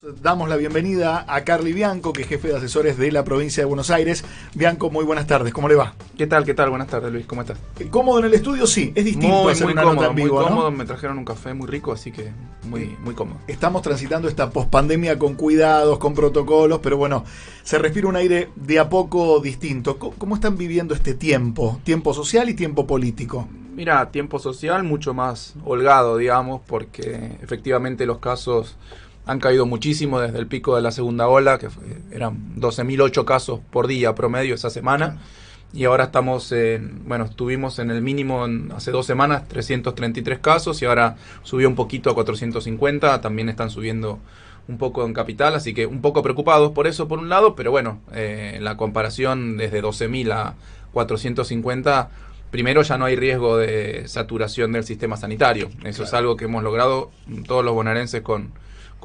Damos la bienvenida a Carly Bianco, que es jefe de asesores de la provincia de Buenos Aires. Bianco, muy buenas tardes, ¿cómo le va? ¿Qué tal? Buenas tardes, Luis, ¿cómo estás? ¿Cómodo en el estudio? Sí, es distinto hacer una nota en vivo, muy cómodo, ¿no? Me trajeron un café muy rico, así que muy cómodo. Estamos transitando esta pospandemia con cuidados, con protocolos, pero bueno, se respira un aire de a poco distinto. ¿Cómo están viviendo este tiempo? Tiempo social y tiempo político. Mira, tiempo social mucho más holgado, digamos, porque efectivamente los casos han caído muchísimo desde el pico de la segunda ola, que eran 12.008 casos por día promedio esa semana, y ahora estuvimos en el mínimo hace 2 semanas, 333 casos, y ahora subió un poquito a 450, también están subiendo un poco en Capital, así que un poco preocupados por eso por un lado, pero bueno, la comparación desde 12.000 a 450, primero ya no hay riesgo de saturación del sistema sanitario, eso es algo que hemos logrado todos los bonaerenses con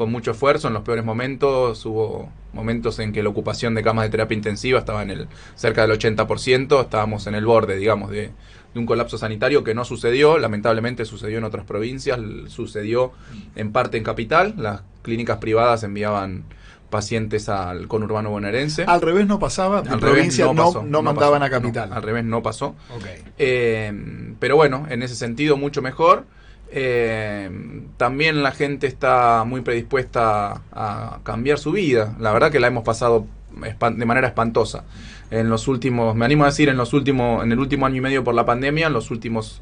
mucho esfuerzo. En los peores momentos hubo momentos en que la ocupación de camas de terapia intensiva estaba cerca del 80%, estábamos en el borde, digamos, de un colapso sanitario que no sucedió, lamentablemente sucedió en otras provincias, sucedió en parte en Capital, las clínicas privadas enviaban pacientes al conurbano bonaerense. Al revés no pasaba, al provincias revés no mandaban pasó, a Capital. No, al revés no pasó. Okay. Pero bueno, en ese sentido mucho mejor. También la gente está muy predispuesta a cambiar su vida. La verdad que la hemos pasado de manera espantosa. En los últimos, me animo a decir, en el último año y medio por la pandemia, en los últimos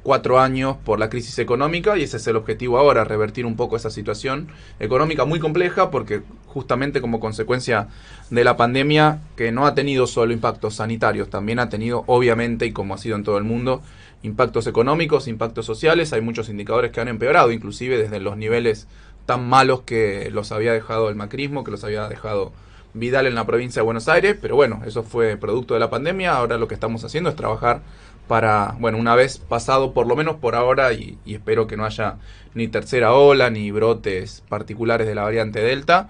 4 años por la crisis económica, y ese es el objetivo ahora, revertir un poco esa situación económica muy compleja, porque justamente como consecuencia de la pandemia, que no ha tenido solo impactos sanitarios, también ha tenido, obviamente, y como ha sido en todo el mundo, impactos económicos, impactos sociales. Hay muchos indicadores que han empeorado, inclusive desde los niveles tan malos que los había dejado el macrismo, que los había dejado Vidal en la provincia de Buenos Aires, pero bueno, eso fue producto de la pandemia. Ahora lo que estamos haciendo es trabajar para, bueno, una vez pasado por lo menos por ahora, y espero que no haya ni tercera ola ni brotes particulares de la variante Delta,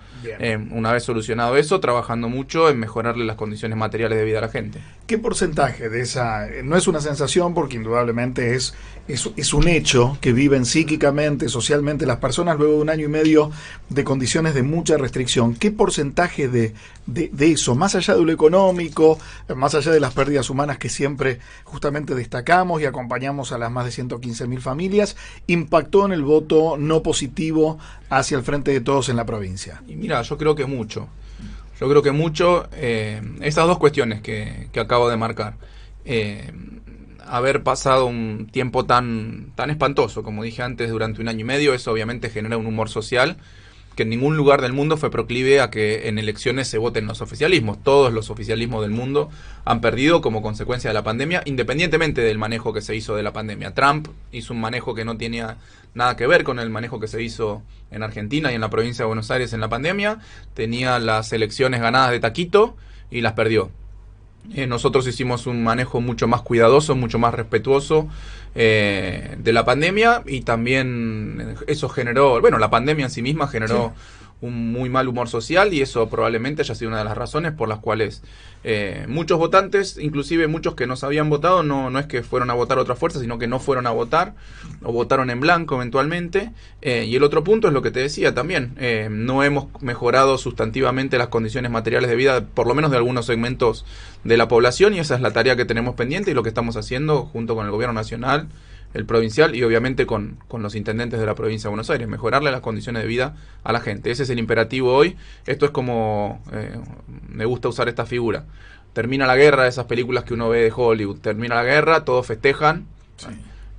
una vez solucionado eso, trabajando mucho en mejorarle las condiciones materiales de vida a la gente. ¿Qué porcentaje de esa, no es una sensación porque indudablemente es un hecho que viven psíquicamente, socialmente las personas luego de 1 año y medio de condiciones de mucha restricción? ¿Qué porcentaje de eso, más allá de lo económico, más allá de las pérdidas humanas que siempre justamente destacamos y acompañamos a las más de 115.000 familias, impactó en el voto no positivo hacia el Frente de Todos en la provincia? Y mira, yo creo que mucho. Esas dos cuestiones que acabo de marcar. Haber pasado un tiempo tan espantoso, como dije antes, durante 1 año y medio, eso obviamente genera un humor social que en ningún lugar del mundo fue proclive a que en elecciones se voten los oficialismos. Todos los oficialismos del mundo han perdido como consecuencia de la pandemia, independientemente del manejo que se hizo de la pandemia. Trump hizo un manejo que no tenía nada que ver con el manejo que se hizo en Argentina y en la provincia de Buenos Aires en la pandemia. Tenía las elecciones ganadas de taquito y las perdió. Nosotros hicimos un manejo mucho más cuidadoso, mucho más respetuoso de la pandemia, y también eso generó, bueno, la pandemia en sí misma generó un muy mal humor social, y eso probablemente haya sido una de las razones por las cuales muchos votantes, inclusive muchos que nos habían votado, no es que fueron a votar otra fuerza, sino que no fueron a votar o votaron en blanco eventualmente. Y el otro punto es lo que te decía también, no hemos mejorado sustantivamente las condiciones materiales de vida, por lo menos de algunos segmentos de la población, y esa es la tarea que tenemos pendiente y lo que estamos haciendo junto con el gobierno nacional, el provincial y obviamente con los intendentes de la provincia de Buenos Aires, mejorarle las condiciones de vida a la gente. Ese es el imperativo hoy. Esto es como, me gusta usar esta figura, termina la guerra, esas películas que uno ve de Hollywood, termina la guerra, todos festejan,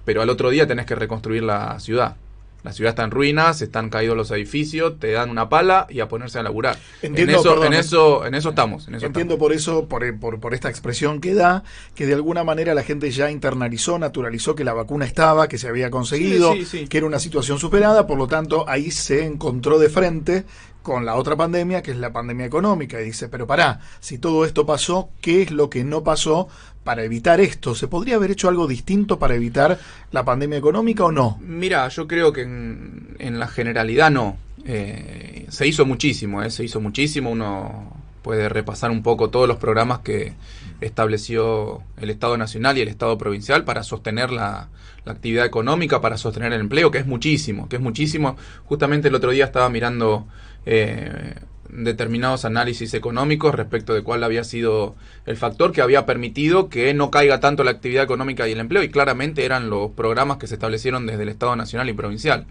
pero al otro día tenés que reconstruir la ciudad. La ciudad está en ruinas, están caídos los edificios, te dan una pala y a ponerse a laburar. Entiendo, en eso estamos. Entiendo por eso, por esta expresión que da, que de alguna manera la gente ya internalizó, naturalizó que la vacuna estaba, que se había conseguido, que era una situación superada, por lo tanto ahí se encontró de frente con la otra pandemia, que es la pandemia económica, y dice, pero pará, si todo esto pasó, ¿qué es lo que no pasó para evitar esto? ¿Se podría haber hecho algo distinto para evitar la pandemia económica o no? Mira, yo creo que en la generalidad no. Se hizo muchísimo, uno puede repasar un poco todos los programas que estableció el Estado Nacional y el Estado Provincial para sostener la actividad económica, para sostener el empleo, que es muchísimo. Justamente el otro día estaba mirando determinados análisis económicos respecto de cuál había sido el factor que había permitido que no caiga tanto la actividad económica y el empleo, y claramente eran los programas que se establecieron desde el Estado Nacional y Provincial.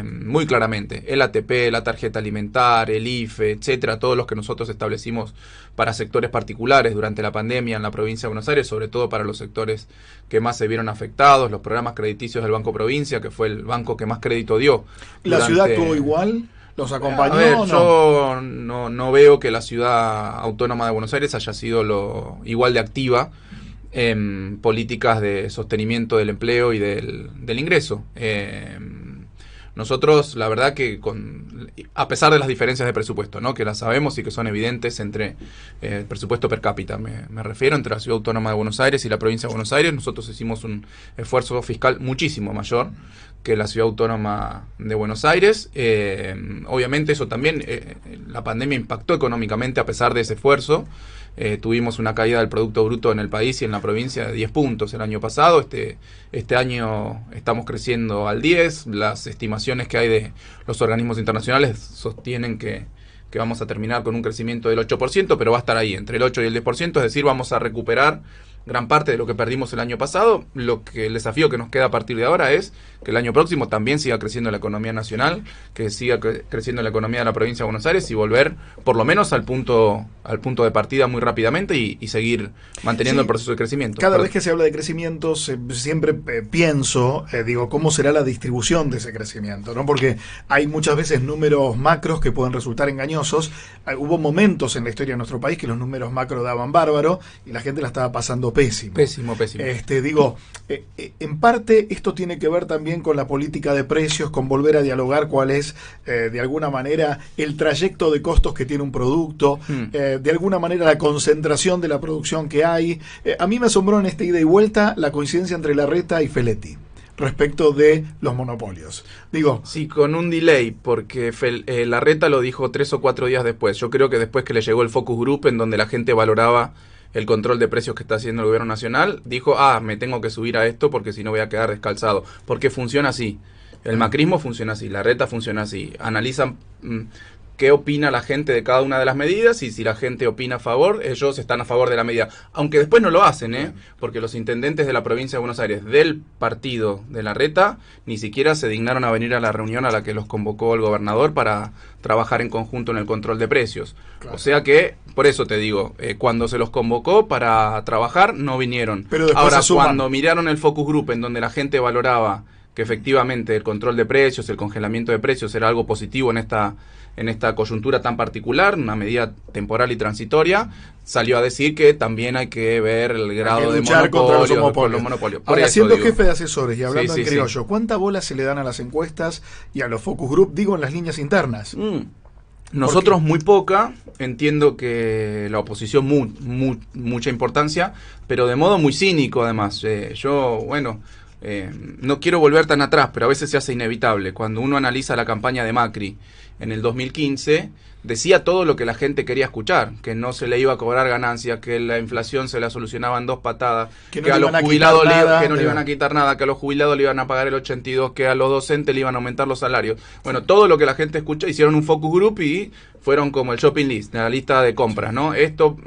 Muy claramente, el ATP, la tarjeta alimentar, el IFE, etcétera, todos los que nosotros establecimos para sectores particulares durante la pandemia en la provincia de Buenos Aires, sobre todo para los sectores que más se vieron afectados, los programas crediticios del Banco Provincia, que fue el banco que más crédito dio. ¿La ciudad actuó igual? ¿Los acompañó? A ver, ¿o no? yo no veo que la ciudad autónoma de Buenos Aires haya sido igual de activa en políticas de sostenimiento del empleo y del ingreso. Nosotros, la verdad que a pesar de las diferencias de presupuesto, ¿no?, que las sabemos y que son evidentes entre el presupuesto per cápita, me refiero, entre la Ciudad Autónoma de Buenos Aires y la Provincia de Buenos Aires, nosotros hicimos un esfuerzo fiscal muchísimo mayor que la Ciudad Autónoma de Buenos Aires. Obviamente eso también, la pandemia impactó económicamente a pesar de ese esfuerzo. Tuvimos una caída del Producto Bruto en el país y en la provincia de 10 puntos el año pasado. Este año estamos creciendo al 10. Las estimaciones que hay de los organismos internacionales sostienen que vamos a terminar con un crecimiento del 8%, pero va a estar ahí, entre el 8 y el 10%, es decir, vamos a recuperar gran parte de lo que perdimos el año pasado. El desafío que nos queda a partir de ahora es que el año próximo también siga creciendo la economía nacional, que siga creciendo la economía de la provincia de Buenos Aires y volver por lo menos al punto de partida muy rápidamente y seguir manteniendo el proceso de crecimiento. Cada vez que se habla de crecimiento siempre pienso, ¿cómo será la distribución de ese crecimiento?, ¿no? Porque hay muchas veces números macros que pueden resultar engañosos. Hubo momentos en la historia de nuestro país que los números macro daban bárbaro y la gente la estaba pasando pésimo. Pésimo. En parte esto tiene que ver también con la política de precios, con volver a dialogar cuál es, de alguna manera, el trayecto de costos que tiene un producto, de alguna manera la concentración de la producción que hay. A mí me asombró en esta ida y vuelta la coincidencia entre Larreta y Feletti respecto de los monopolios. Sí, con un delay, porque Larreta lo dijo 3 o 4 días después. Yo creo que después que le llegó el Focus Group, en donde la gente valoraba el control de precios que está haciendo el gobierno nacional, dijo, me tengo que subir a esto porque si no voy a quedar descalzado. Porque funciona así. El macrismo funciona así, Larreta funciona así. Analizan qué opina la gente de cada una de las medidas, y si la gente opina a favor, ellos están a favor de la medida. Aunque después no lo hacen, porque los intendentes de la provincia de Buenos Aires del partido de Larreta ni siquiera se dignaron a venir a la reunión a la que los convocó el gobernador para trabajar en conjunto en el control de precios. Claro. O sea que, por eso te digo, cuando se los convocó para trabajar, no vinieron. Pero ahora, cuando miraron el Focus Group, en donde la gente valoraba que efectivamente el control de precios, el congelamiento de precios era algo positivo en esta coyuntura tan particular, una medida temporal y transitoria, salió a decir que también hay que ver el grado de monopolio con los monopolios. Ahora, siendo jefe de asesores y hablando en criollo, ¿cuánta bola se le dan a las encuestas y a los focus group, en las líneas internas? Nosotros muy poca. Entiendo que la oposición mucha importancia, pero de modo muy cínico además. No quiero volver tan atrás, pero a veces se hace inevitable. Cuando uno analiza la campaña de Macri en el 2015, decía todo lo que la gente quería escuchar, que no se le iba a cobrar ganancias, que la inflación se la solucionaba en 2 patadas, que a los jubilados no le iban a quitar nada, que a los jubilados le iban a pagar el 82, que a los docentes le iban a aumentar los salarios. Bueno, todo lo que la gente escucha, hicieron un focus group y fueron como el shopping list, la lista de compras, ¿no? Esto,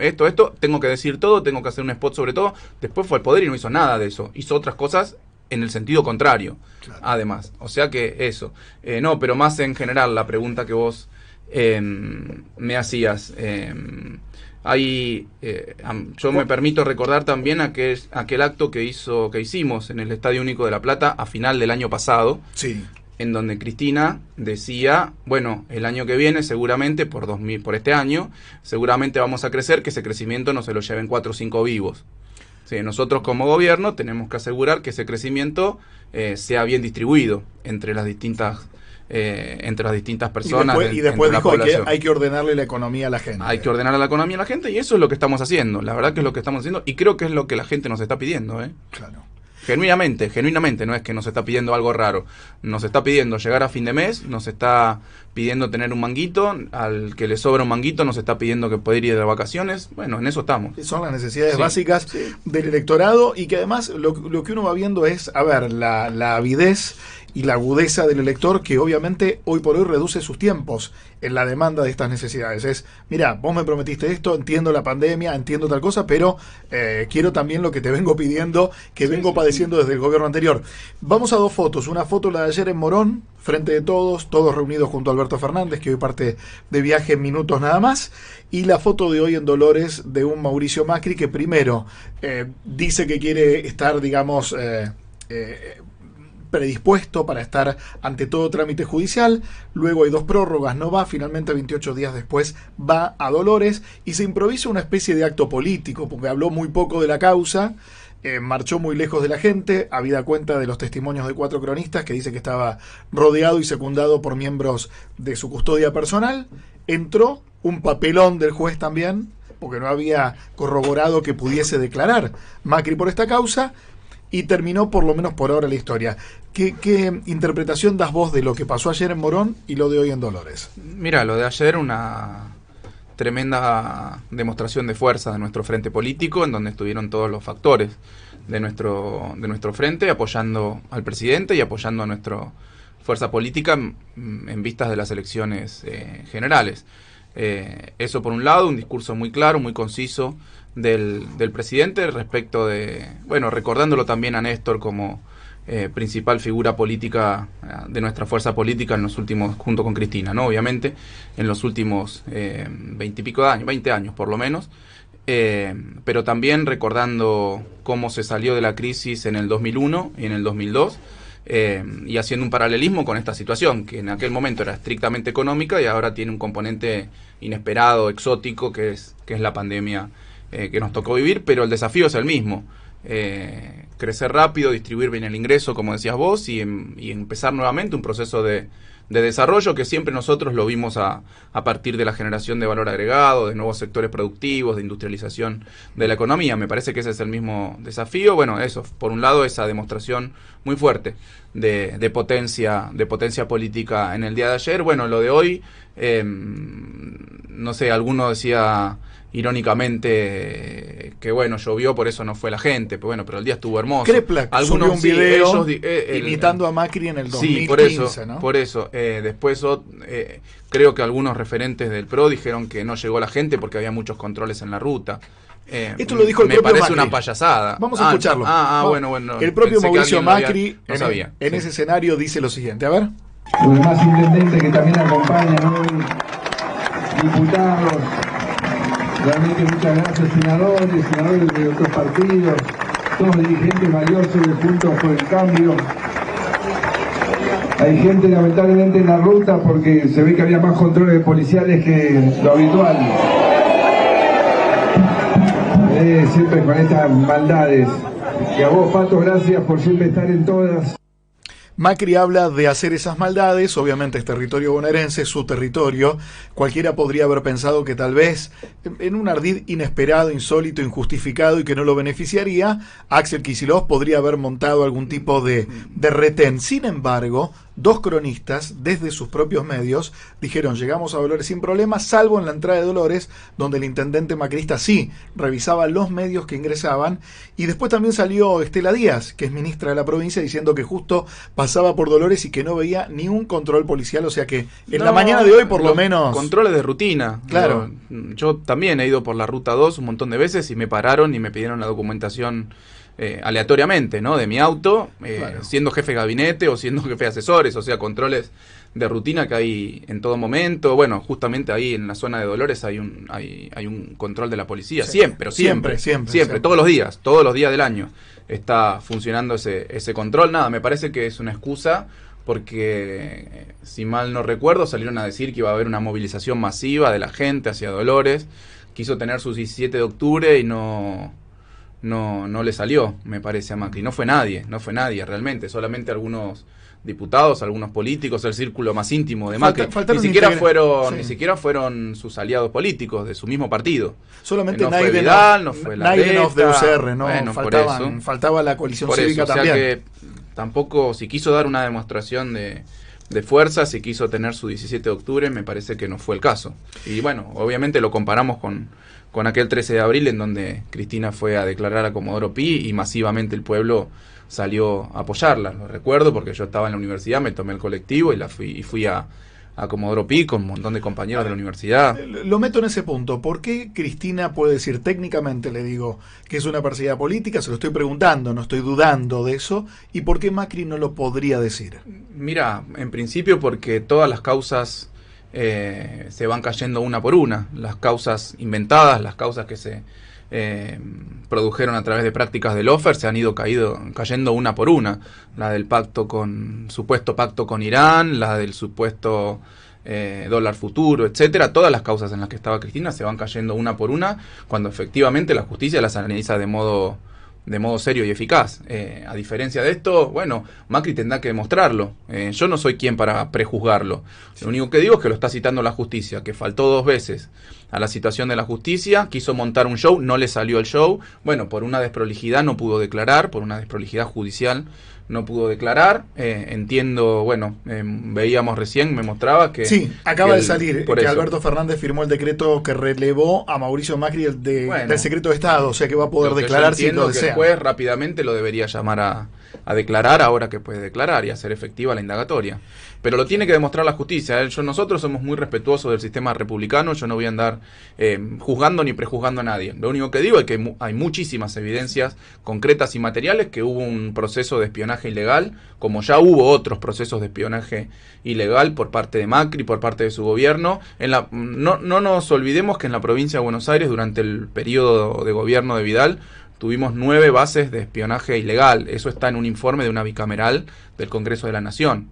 tengo que decir todo, tengo que hacer un spot sobre todo. Después fue al poder y no hizo nada de eso, hizo otras cosas en el sentido contrario, claro. Además, o sea que eso, pero más en general la pregunta que vos me hacías, yo me permito recordar también aquel acto que hicimos en el Estadio Único de La Plata a final del año pasado, sí, en donde Cristina decía, bueno, el año que viene seguramente, por este año, seguramente vamos a crecer, que ese crecimiento no se lo lleven 4 o 5 vivos. Sí, nosotros como gobierno tenemos que asegurar que ese crecimiento sea bien distribuido entre las distintas personas. Y después dijo hay que ordenarle la economía a la gente. Hay que ordenarle la economía a la gente, y eso es lo que estamos haciendo. La verdad que es lo que estamos haciendo, y creo que es lo que la gente nos está pidiendo. Claro. genuinamente, no es que nos está pidiendo algo raro. Nos está pidiendo llegar a fin de mes, nos está pidiendo tener un manguito, al que le sobra un manguito nos está pidiendo que pueda ir de vacaciones. Bueno, en eso estamos. Son las necesidades básicas del electorado, y que además lo que uno va viendo es, a ver, la avidez y la agudeza del elector, que obviamente hoy por hoy reduce sus tiempos en la demanda de estas necesidades. Es, mira, vos me prometiste esto, entiendo la pandemia, entiendo tal cosa, pero quiero también lo que te vengo pidiendo, que vengo padeciendo desde el gobierno anterior. Vamos a dos fotos. Una foto, la de ayer en Morón, frente de todos reunidos junto a Alberto Fernández, que hoy parte de viaje en minutos nada más, y la foto de hoy en Dolores de un Mauricio Macri que primero dice que quiere estar, digamos, predispuesto para estar ante todo trámite judicial. Luego hay 2 prórrogas, no va, finalmente 28 días después va a Dolores y se improvisa una especie de acto político, porque habló muy poco de la causa, marchó muy lejos de la gente, habida cuenta de los testimonios de 4 cronistas, que dice que estaba rodeado y secundado por miembros de su custodia personal. Entró un papelón del juez también, porque no había corroborado que pudiese declarar Macri por esta causa, y terminó, por lo menos por ahora, la historia. ¿Qué interpretación das vos de lo que pasó ayer en Morón y lo de hoy en Dolores? Mira, lo de ayer, una tremenda demostración de fuerza de nuestro frente político, en donde estuvieron todos los factores de nuestro frente, apoyando al presidente y apoyando a nuestra fuerza política en vistas de las elecciones generales. Eso por un lado, un discurso muy claro, muy conciso del presidente respecto de, bueno, recordándolo también a Néstor como principal figura política de nuestra fuerza política en los últimos, junto con Cristina, ¿no? Obviamente, en los últimos 20 y pico de años, 20 años por lo menos, pero también recordando cómo se salió de la crisis en el 2001 y en el 2002, y haciendo un paralelismo con esta situación, que en aquel momento era estrictamente económica y ahora tiene un componente inesperado, exótico, que es la pandemia que nos tocó vivir, pero el desafío es el mismo. Crecer rápido, distribuir bien el ingreso, como decías vos, y empezar nuevamente un proceso de desarrollo que siempre nosotros lo vimos a partir de la generación de valor agregado, de nuevos sectores productivos, de industrialización de la economía. Me parece que ese es el mismo desafío. Bueno, eso, por un lado, esa demostración muy fuerte de potencia política en el día de ayer. Bueno, lo de hoy, no sé, alguno decía irónicamente que bueno, llovió, por eso no fue la gente, pero bueno, pero el día estuvo hermoso. Kreplak subió un video imitando a Macri en el 2015, sí, ¿no? Por eso. Después creo que algunos referentes del PRO dijeron que no llegó la gente porque había muchos controles en la ruta. Esto lo dijo el propio Macri. Me parece una payasada. Vamos a escucharlo. Bueno. El propio Mauricio Macri en ese escenario dice lo siguiente, a ver. Los demás intendentes que también acompañan hoy, diputados, realmente muchas gracias, senadores de otros partidos, todos dirigentes valiosos de Juntos por el Cambio. Hay gente lamentablemente en la ruta porque se ve que había más controles policiales que lo habitual. Siempre con estas maldades. Y a vos, Pato, gracias por siempre estar en todas. Macri habla de hacer esas maldades, obviamente es territorio bonaerense, su territorio. Cualquiera podría haber pensado que tal vez en un ardid inesperado, insólito, injustificado y que no lo beneficiaría, Axel Kicillof podría haber montado algún tipo de retén. Sin embargo, 2 cronistas, desde sus propios medios, dijeron: llegamos a Dolores sin problemas, salvo en la entrada de Dolores, donde el intendente macrista sí revisaba los medios que ingresaban. Y después también salió Estela Díaz, que es ministra de la provincia, diciendo que justo pasaba por Dolores y que no veía ni un control policial. O sea que en la mañana de hoy, por lo menos... Controles de rutina. Claro. Yo también he ido por la Ruta 2 un montón de veces y me pararon y me pidieron la documentación aleatoriamente, ¿no? De mi auto, claro, siendo jefe de gabinete o siendo jefe de asesores, o sea, controles de rutina que hay en todo momento. Bueno, justamente ahí en la zona de Dolores hay un control de la policía, sí, siempre, todos los días del año está funcionando ese control. Nada, me parece que es una excusa porque, si mal no recuerdo, salieron a decir que iba a haber una movilización masiva de la gente hacia Dolores. Quiso tener su 17 de octubre y no le salió, me parece, a Macri. No fue nadie realmente, solamente algunos diputados, algunos políticos, el círculo más íntimo de Macri. Ni siquiera fueron sus aliados políticos de su mismo partido. Solamente no fue Vidal, no fue Larreta, de UCR, ¿no? Bueno, faltaba la coalición cívica también. O sea que tampoco, si quiso dar una demostración de fuerza, si quiso tener su 17 de octubre, me parece que no fue el caso. Y bueno, obviamente lo comparamos con aquel 13 de abril en donde Cristina fue a declarar a Comodoro Pi y masivamente el pueblo salió a apoyarla. Lo recuerdo porque yo estaba en la universidad, me tomé el colectivo y fui a Comodoro Pi con un montón de compañeros de la universidad. Lo meto en ese punto. ¿Por qué Cristina puede decir técnicamente, le digo, que es una perseguida política? Se lo estoy preguntando, no estoy dudando de eso. ¿Y por qué Macri no lo podría decir? Mira, en principio porque todas las causas se van cayendo una por una. Las causas inventadas, las causas que se produjeron a través de prácticas de lawfare se han ido cayendo una por una. La del supuesto pacto con Irán, la del supuesto dólar futuro, etcétera. Todas las causas en las que estaba Cristina se van cayendo una por una cuando efectivamente la justicia las analiza de modo serio y eficaz. A diferencia de esto, bueno, Macri tendrá que demostrarlo. Yo no soy quien para prejuzgarlo. Lo único que digo es que lo está citando la justicia, que faltó 2 veces a la citación de la justicia, quiso montar un show, no le salió el show. Bueno, por una desprolijidad no pudo declarar, por una desprolijidad judicial no pudo declarar. Entiendo, bueno, veíamos recién, me mostraba que... Sí, acaba de salir que Alberto Fernández firmó el decreto que relevó a Mauricio Macri del secreto de Estado, o sea que va a poder declarar si lo desea. Que el juez rápidamente lo debería llamar a declarar ahora que puede declarar y hacer efectiva la indagatoria. Pero lo tiene que demostrar la justicia. Nosotros somos muy respetuosos del sistema republicano, yo no voy a andar juzgando ni prejuzgando a nadie. Lo único que digo es que hay muchísimas evidencias concretas y materiales que hubo un proceso de espionaje ilegal, como ya hubo otros procesos de espionaje ilegal por parte de Macri, por parte de su gobierno. No nos olvidemos que en la provincia de Buenos Aires, durante el periodo de gobierno de Vidal, tuvimos 9 bases de espionaje ilegal. Eso está en un informe de una bicameral del Congreso de la Nación.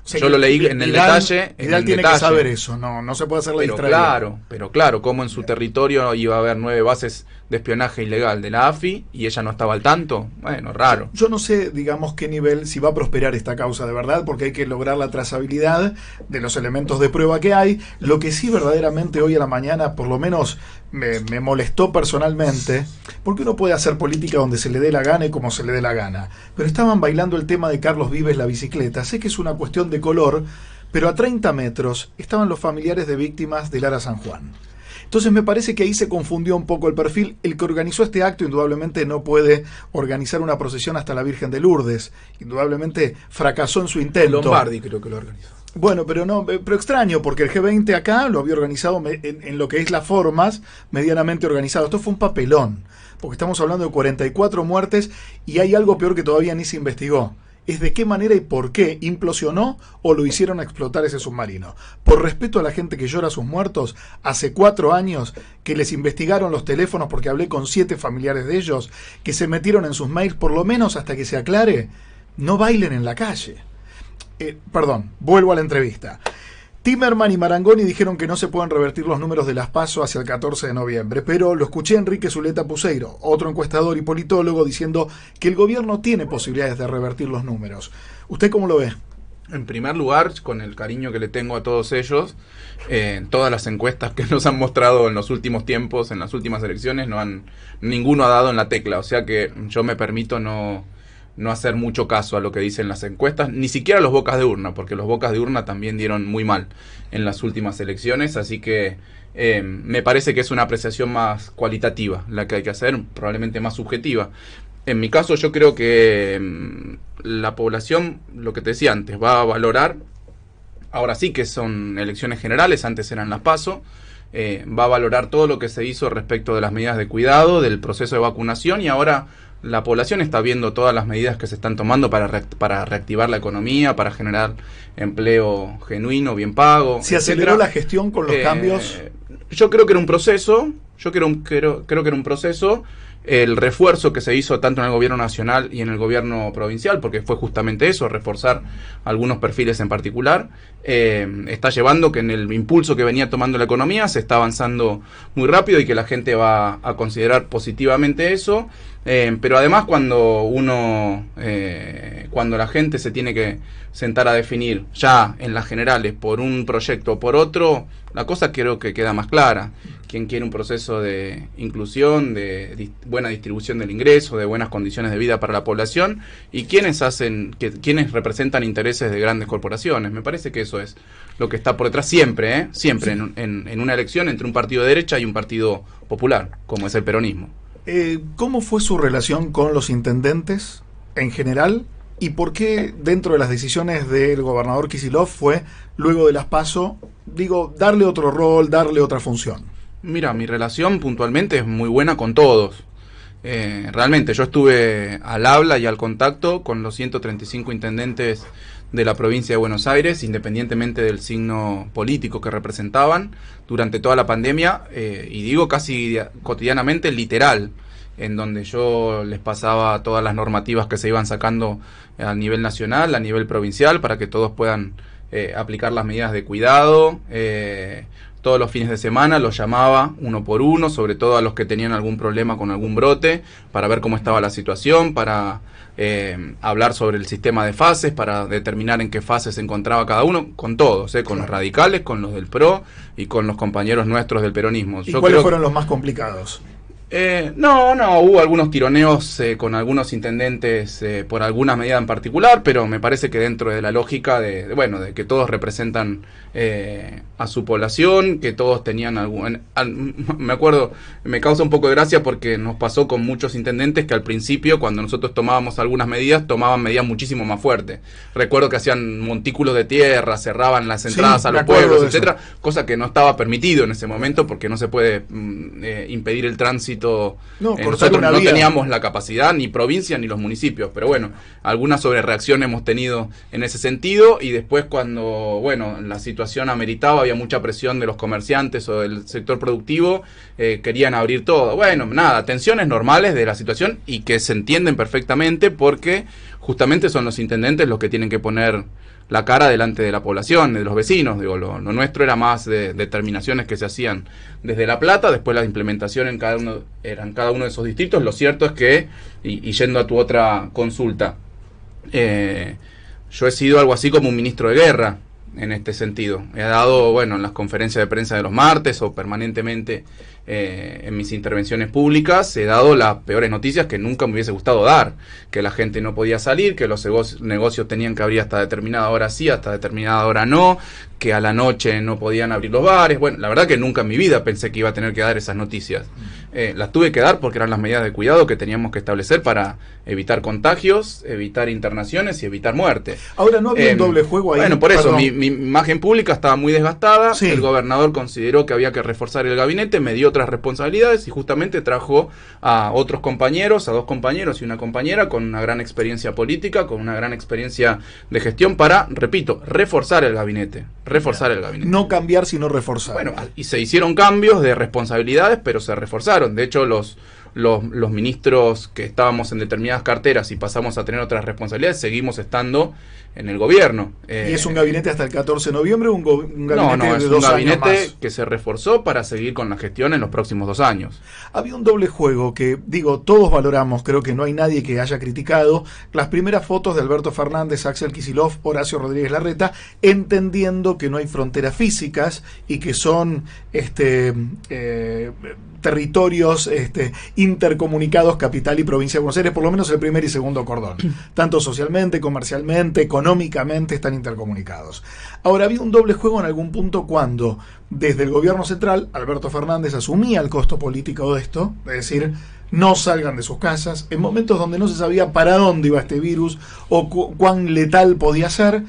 O sea, yo lo leí en el detalle. Vidal tiene que saber eso, no se puede hacer la distracción. Pero claro, como en su territorio iba a haber 9 bases de espionaje ilegal de la AFI y ella no estaba al tanto. Bueno, raro. Yo no sé, digamos, qué nivel, si va a prosperar esta causa de verdad, porque hay que lograr la trazabilidad de los elementos de prueba que hay. Lo que sí verdaderamente hoy a la mañana, por lo menos me molestó personalmente, porque uno puede hacer política donde se le dé la gana y como se le dé la gana. Pero estaban bailando el tema de Carlos Vives, la bicicleta. Sé que es una cuestión de color, pero a 30 metros estaban los familiares de víctimas de Lara San Juan. Entonces me parece que ahí se confundió un poco el perfil. El que organizó este acto indudablemente no puede organizar una procesión hasta la Virgen de Lourdes. Indudablemente fracasó en su intento. Lombardi creo que lo organizó. Bueno, pero extraño, porque el G20 acá lo había organizado en lo que es las formas, medianamente organizado. Esto fue un papelón, porque estamos hablando de 44 muertes y hay algo peor que todavía ni se investigó. Es de qué manera y por qué implosionó o lo hicieron explotar ese submarino. Por respeto a la gente que llora a sus muertos, hace 4 años que les investigaron los teléfonos, porque hablé con 7 familiares de ellos, que se metieron en sus mails, por lo menos hasta que se aclare, no bailen en la calle. Perdón, vuelvo a la entrevista. Timerman y Marangoni dijeron que no se pueden revertir los números de las PASO hacia el 14 de noviembre, pero lo escuché a Enrique Zuleta Puseiro, otro encuestador y politólogo, diciendo que el gobierno tiene posibilidades de revertir los números. ¿Usted cómo lo ve? En primer lugar, con el cariño que le tengo a todos ellos, todas las encuestas que nos han mostrado en los últimos tiempos, en las últimas elecciones, ninguno ha dado en la tecla, o sea que yo me permito no hacer mucho caso a lo que dicen las encuestas, ni siquiera los bocas de urna, porque los bocas de urna también dieron muy mal en las últimas elecciones, así que me parece que es una apreciación más cualitativa la que hay que hacer, probablemente más subjetiva. En mi caso yo creo que la población, lo que te decía antes, va a valorar, ahora sí que son elecciones generales, antes eran las PASO, va a valorar todo lo que se hizo respecto de las medidas de cuidado, del proceso de vacunación, y ahora la población está viendo todas las medidas que se están tomando para reactivar la economía, para generar empleo genuino, bien pago. ¿Se aceleró la gestión con los cambios? Yo creo que era un proceso, creo que era un proceso, el refuerzo que se hizo tanto en el gobierno nacional y en el gobierno provincial, porque fue justamente eso, reforzar algunos perfiles en particular, está llevando que en el impulso que venía tomando la economía se está avanzando muy rápido y que la gente va a considerar positivamente eso. Pero además cuando la gente se tiene que sentar a definir ya en las generales por un proyecto o por otro, la cosa creo que queda más clara. Quien quiere un proceso de inclusión, de buena distribución del ingreso, de buenas condiciones de vida para la población, y quienes representan intereses de grandes corporaciones. Me parece que eso es lo que está por detrás siempre, siempre Sí. en una elección entre un partido de derecha y un partido popular, como es el peronismo. ¿Cómo fue su relación con los intendentes en general? ¿Y por qué dentro de las decisiones del gobernador Kicillof fue, luego de las PASO, darle otro rol, darle otra función? Mira, mi relación puntualmente es muy buena con todos. Realmente yo estuve al habla y al contacto con los 135 intendentes de la provincia de Buenos Aires, independientemente del signo político que representaban durante toda la pandemia, y digo casi cotidianamente, literal, en donde yo les pasaba todas las normativas que se iban sacando a nivel nacional, a nivel provincial, para que todos puedan aplicar las medidas de cuidado. Todos los fines de semana los llamaba uno por uno, sobre todo a los que tenían algún problema con algún brote, para ver cómo estaba la situación, para hablar sobre el sistema de fases, para determinar en qué fase se encontraba cada uno, con todos, con los radicales, con los del PRO y con los compañeros nuestros del peronismo. ¿Y cuáles fueron los más complicados? No, hubo algunos tironeos con algunos intendentes por alguna medida en particular, pero me parece que dentro de la lógica de que todos representan a su población, que todos tenían me acuerdo, me causa un poco de gracia porque nos pasó con muchos intendentes que al principio, cuando nosotros tomábamos algunas medidas, tomaban medidas muchísimo más fuertes. Recuerdo que hacían montículos de tierra, cerraban las entradas a los pueblos, etcétera, cosa que no estaba permitido en ese momento porque no se puede impedir el tránsito. Nosotros no teníamos la capacidad, ni provincia ni los municipios, pero bueno, alguna sobrereacción hemos tenido en ese sentido, y después cuando la situación ameritaba, había mucha presión de los comerciantes o del sector productivo, querían abrir todo. Tensiones normales de la situación y que se entienden perfectamente porque justamente son los intendentes los que tienen que poner la cara delante de la población, de los vecinos. Lo nuestro era más de determinaciones que se hacían desde La Plata, después la implementación en cada uno de esos distritos. Lo cierto es que, y yendo a tu otra consulta, yo he sido algo así como un ministro de guerra en este sentido. He dado, en las conferencias de prensa de los martes o permanentemente en mis intervenciones públicas, he dado las peores noticias que nunca me hubiese gustado dar, que la gente no podía salir, que los negocios tenían que abrir hasta determinada hora sí, hasta determinada hora no, que a la noche no podían abrir los bares. La verdad que nunca en mi vida pensé que iba a tener que dar esas noticias. Las tuve que dar porque eran las medidas de cuidado que teníamos que establecer para evitar contagios, evitar internaciones y evitar muerte. Ahora, ¿no había un doble juego ahí? Por eso, mi imagen pública estaba muy desgastada. Sí. El gobernador consideró que había que reforzar el gabinete, me dio otras responsabilidades y justamente trajo a otros compañeros, a 2 compañeros y una compañera con una gran experiencia política, con una gran experiencia de gestión para, repito, reforzar el gabinete. No cambiar, sino reforzar. Y se hicieron cambios de responsabilidades, pero se reforzaron. De hecho, los ministros que estábamos en determinadas carteras y pasamos a tener otras responsabilidades, seguimos estando en el gobierno. ¿Y es un gabinete hasta el 14 de noviembre o un gabinete es de un 2 años gabinete más? que se reforzó para seguir con la gestión en los próximos 2 años. Había un doble juego que, todos valoramos, creo que no hay nadie que haya criticado las primeras fotos de Alberto Fernández, Axel Kicillof, Horacio Rodríguez Larreta, entendiendo que no hay fronteras físicas y que son territorios intercomunicados, capital y provincia de Buenos Aires, por lo menos el primer y segundo cordón. Tanto socialmente, comercialmente, económicamente están intercomunicados. Ahora, había un doble juego en algún punto cuando, desde el gobierno central, Alberto Fernández asumía el costo político de esto, es decir, no salgan de sus casas, en momentos donde no se sabía para dónde iba este virus o cuán letal podía ser.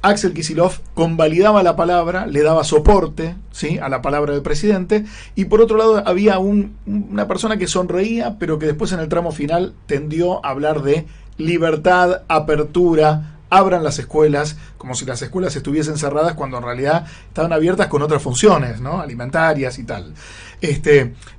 Axel Kicillof convalidaba la palabra, le daba soporte, ¿sí?, a la palabra del presidente, y por otro lado había una persona que sonreía, pero que después en el tramo final tendió a hablar de libertad, apertura, abran las escuelas, como si las escuelas estuviesen cerradas cuando en realidad estaban abiertas con otras funciones, ¿no?, alimentarias y tal.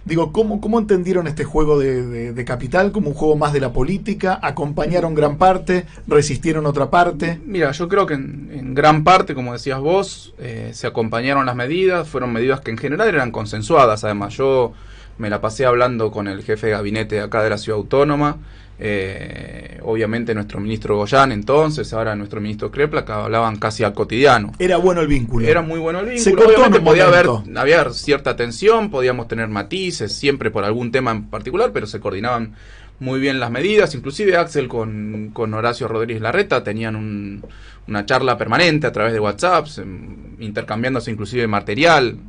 Digo, ¿cómo entendieron este juego de capital como un juego más de la política? ¿Acompañaron gran parte? ¿Resistieron otra parte? Mira, yo creo que en gran parte, como decías vos, se acompañaron las medidas, fueron medidas que en general eran consensuadas. Además, yo me la pasé hablando con el jefe de gabinete acá de la Ciudad Autónoma, obviamente nuestro ministro Goyán entonces, ahora nuestro ministro Krepla, que hablaban casi al cotidiano. Era bueno el vínculo. Era muy bueno el vínculo. Se cortó obviamente podía momento. haber cierta tensión, podíamos tener matices, siempre por algún tema en particular, pero se coordinaban muy bien las medidas. Inclusive Axel con Horacio Rodríguez Larreta tenían una charla permanente a través de WhatsApp, intercambiándose inclusive material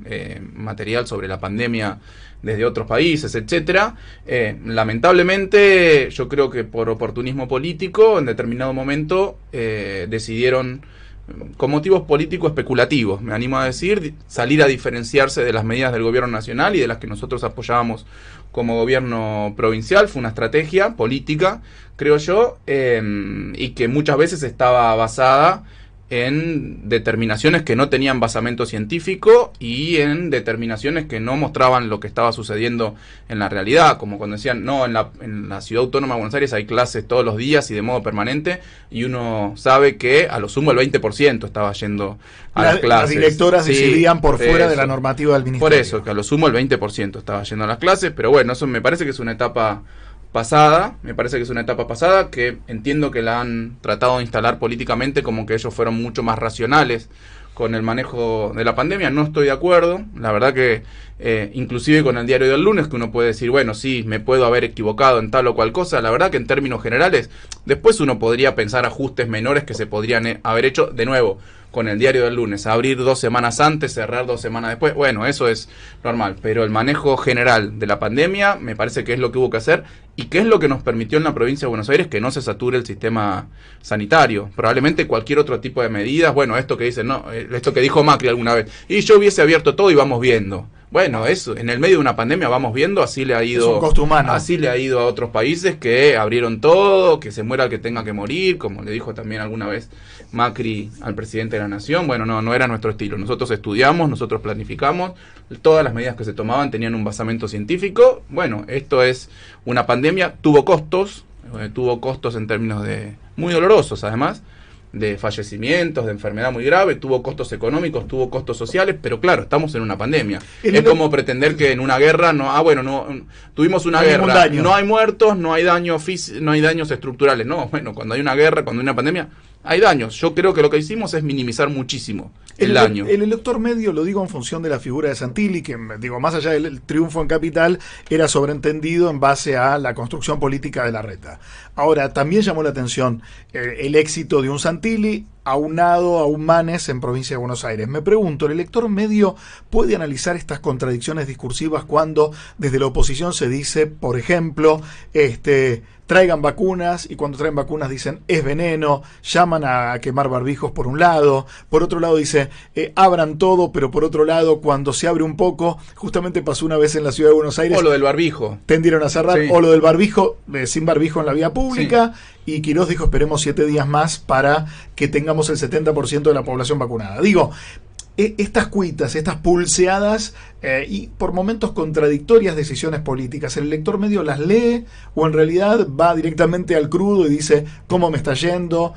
sobre la pandemia desde otros países, etcétera. Lamentablemente, yo creo que por oportunismo político, en determinado momento decidieron, con motivos políticos especulativos, me animo a decir, salir a diferenciarse de las medidas del gobierno nacional y de las que nosotros apoyábamos como gobierno provincial. Fue una estrategia política, creo yo, y que muchas veces estaba basada en determinaciones que no tenían basamento científico y en determinaciones que no mostraban lo que estaba sucediendo en la realidad, como cuando decían, no, en la Ciudad Autónoma de Buenos Aires hay clases todos los días y de modo permanente, y uno sabe que a lo sumo el 20% estaba yendo a las clases. Las directoras decidían por fuera eso, de la normativa del ministerio. Por eso, que a lo sumo el 20% estaba yendo a las clases, pero bueno, eso me parece que es una etapa pasada, que entiendo que la han tratado de instalar políticamente como que ellos fueron mucho más racionales con el manejo de la pandemia. No estoy de acuerdo, la verdad que inclusive con el diario del lunes, que uno puede decir, bueno, sí, me puedo haber equivocado en tal o cual cosa, la verdad que en términos generales, después uno podría pensar ajustes menores que se podrían haber hecho, de nuevo, con el diario del lunes, abrir 2 semanas antes, cerrar 2 semanas después, bueno, eso es normal, pero el manejo general de la pandemia me parece que es lo que hubo que hacer y que es lo que nos permitió en la provincia de Buenos Aires que no se sature el sistema sanitario. Probablemente cualquier otro tipo de medidas, bueno, esto que dicen, no, esto que dijo Macri alguna vez, y yo hubiese abierto todo y vamos viendo. Bueno, eso, en el medio de una pandemia vamos viendo, así le ha ido, es un costo humano. Así le ha ido a otros países que abrieron todo, que se muera el que tenga que morir, como le dijo también alguna vez Macri al presidente de la Nación. Bueno, no era nuestro estilo. Nosotros estudiamos, nosotros planificamos, todas las medidas que se tomaban tenían un basamento científico. Bueno, esto es una pandemia, tuvo costos en términos de muy dolorosos además, de fallecimientos, de enfermedad muy grave, tuvo costos económicos, tuvo costos sociales, pero claro, estamos en una pandemia. Es como pretender que en una guerra tuvimos una guerra, no hay muertos, no hay daños estructurales. No, bueno, cuando hay una guerra, cuando hay una pandemia, hay daños. Yo creo que lo que hicimos es minimizar muchísimo el daño. El elector medio, lo digo en función de la figura de Santilli, que digo, más allá del triunfo en Capital, era sobreentendido en base a la construcción política de Larreta. Ahora, también llamó la atención el éxito de un Santilli aunado a un Manes en provincia de Buenos Aires. Me pregunto, ¿el elector medio puede analizar estas contradicciones discursivas cuando desde la oposición se dice, por ejemplo, traigan vacunas, y cuando traen vacunas dicen es veneno, llaman a quemar barbijos por un lado, por otro lado dice abran todo, pero por otro lado cuando se abre un poco, justamente pasó una vez en la ciudad de Buenos Aires, o lo del barbijo, tendieron a cerrar, sí. O lo del barbijo, sin barbijo en la vía pública, sí. Y Quirós dijo esperemos 7 días más para que tengamos el 70% de la población vacunada. Digo, estas cuitas, estas pulseadas y por momentos contradictorias decisiones políticas, ¿el elector medio las lee o en realidad va directamente al crudo y dice cómo me está yendo,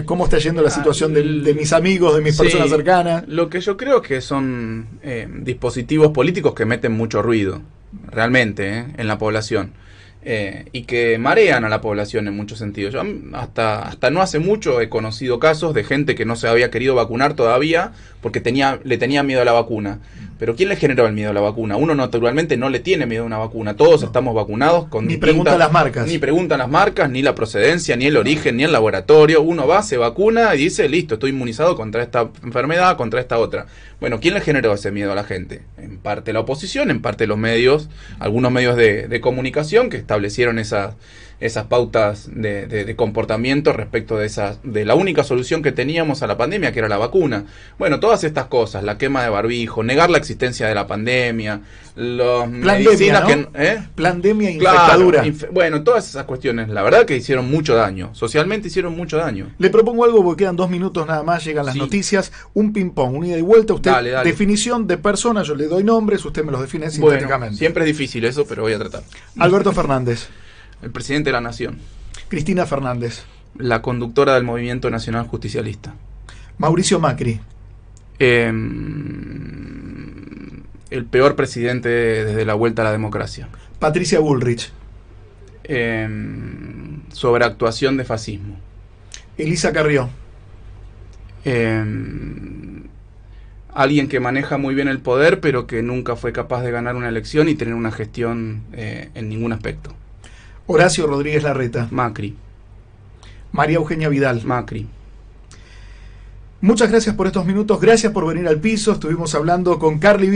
cómo está yendo la situación de mis amigos, de mis personas cercanas? Lo que yo creo que son dispositivos políticos que meten mucho ruido, realmente, en la población. Y que marean a la población en muchos sentidos. Yo hasta no hace mucho he conocido casos de gente que no se había querido vacunar todavía porque le tenía miedo a la vacuna. Pero ¿quién le generó el miedo a la vacuna? Uno naturalmente no le tiene miedo a una vacuna. Todos estamos vacunados con Ni preguntan las marcas. Ni preguntan las marcas, ni la procedencia, ni el origen, ni el laboratorio. Uno va, se vacuna y dice, listo, estoy inmunizado contra esta enfermedad, contra esta otra. Bueno, ¿quién le generó ese miedo a la gente? En parte la oposición, en parte los medios, algunos medios de comunicación que establecieron esas pautas de comportamiento respecto de la única solución que teníamos a la pandemia, que era la vacuna. Bueno, todas estas cosas, la quema de barbijo, negar la existencia de la pandemia, Plandemia, ¿no? Plandemia e infectadura. Claro, bueno, todas esas cuestiones, la verdad que hicieron mucho daño. Socialmente hicieron mucho daño. Le propongo algo porque quedan 2 minutos nada más, llegan las noticias. Un ping-pong, un ida y vuelta. Usted, dale. Definición de persona, yo le doy nombres, usted me los define sintéticamente. Bueno, siempre es difícil eso, pero voy a tratar. Alberto Fernández. El presidente de la Nación. Cristina Fernández. La conductora del Movimiento Nacional Justicialista. Mauricio Macri. El peor presidente desde la vuelta a la democracia. Patricia Bullrich. Sobreactuación de fascismo. Elisa Carrió. Alguien que maneja muy bien el poder, pero que nunca fue capaz de ganar una elección y tener una gestión en ningún aspecto. Horacio Rodríguez Larreta. Macri. María Eugenia Vidal. Macri. Muchas gracias por estos minutos, gracias por venir al piso. Estuvimos hablando con Carlos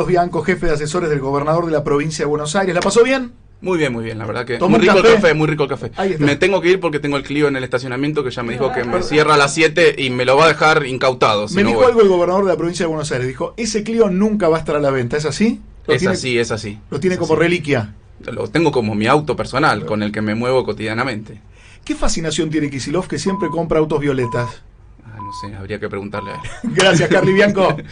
Bianco, jefe de asesores del gobernador de la provincia de Buenos Aires. ¿La pasó bien? Muy bien, la verdad que muy rico el café. Ahí está. Me tengo que ir porque tengo el Clio en el estacionamiento que ya me dijo que me cierra a las 7 y me lo va a dejar incautado. Me dijo algo el gobernador de la provincia de Buenos Aires, dijo, ese Clio nunca va a estar a la venta, ¿es así? Es así. Lo tiene como reliquia. Lo tengo como mi auto personal, con el que me muevo cotidianamente. ¿Qué fascinación tiene Kicillof que siempre compra autos violetas? No sé, habría que preguntarle a él. Gracias, Carlos Bianco. Okay.